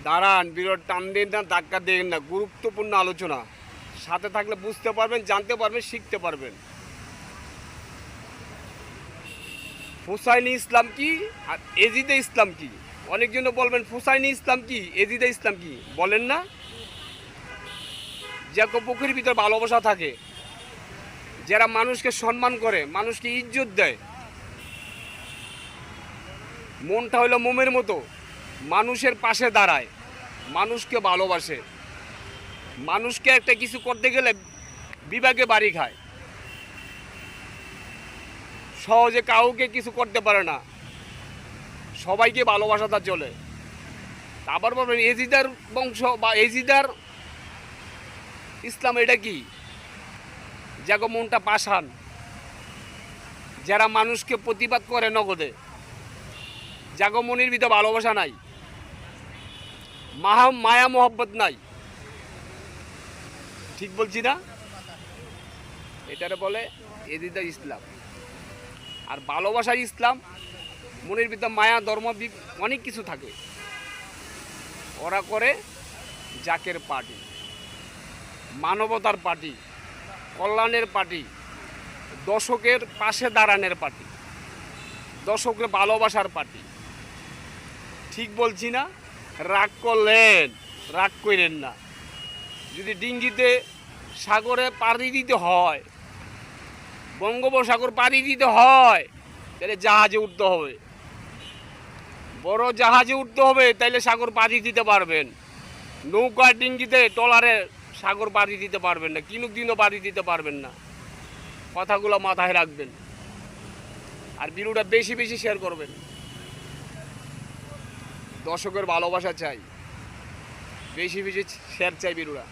দাঁড়ান, বিরোধ টান দিন না, ধাক্কা দিন না। গুরুত্বপূর্ণ আলোচনা, সাথে থাকলে বুঝতে পারবেন, জানতে পারবেন, শিখতে পারবেন। হুসাইনি ইসলাম কি আর এজিদে ইসলাম কি? অনেকজন বলবেন হুসাইনি ইসলাম কি, এজিদে ইসলাম কি, বলেন না? যে বুকের ভিতর ভালোবাসা থাকে, যারা মানুষকে সম্মান করে, মানুষকে ইজ্জত দেয়, মনটা হলো মোমের মতো, মানুষের পাশে দাঁড়ায়, মানুষকে ভালোবাসে, মানুষকে একটা কিছু করতে গেলে বিভাগে বাড়ি খায়, সহজে কাউকে কিছু করতে পারে না, সবাইকে ভালোবাসাটা চলে। আবার বলবেন এজিদার বংশ বা এজিদার ইসলাম, এটা কি? যাকে মনটা পাষাণ, যারা মানুষকে প্রতিবাদ করে নগদে, যাকে মনের ভিতরে ভালোবাসা নাই, মায়া মোহব্বত নাই। ঠিক বলছি না? এটারে বলে এজিদার ইসলাম। আর ভালোবাসার ইসলাম, মনের ভিতরে মায়া, ধর্ম, অনেক কিছু থাকে। ওরা করে জাকের পার্টি, মানবতার পার্টি, কল্যাণের পার্টি, দর্শকের পাশে দাঁড়ানোর পার্টি, দর্শকের ভালোবাসার পার্টি। ঠিক বলছি না? রাগ করলেন, রাগ করেন না। যদি ডিঙ্গিতে সাগরে পাড়ি দিতে হয়, বঙ্গোপসাগর পাড়ি দিতে হয়, তাহলে জাহাজে উঠতে হবে, বড় জাহাজে উঠতে হবে, তাইলে সাগর পাড়ি দিতে পারবেন। নৌকা ডিঙ্গিতে ট্রলারে সাগর পাড়ি দিতে পারবেন না, দিনও পাড়ি দিতে পারবেন না। কথাগুলো মাথায় রাখবেন, আর ভিডিওটা বেশি বেশি শেয়ার করবেন। দর্শকের ভালোবাসা চাই, বেশি বেশি শেয়ার চাই ভিডিওটা।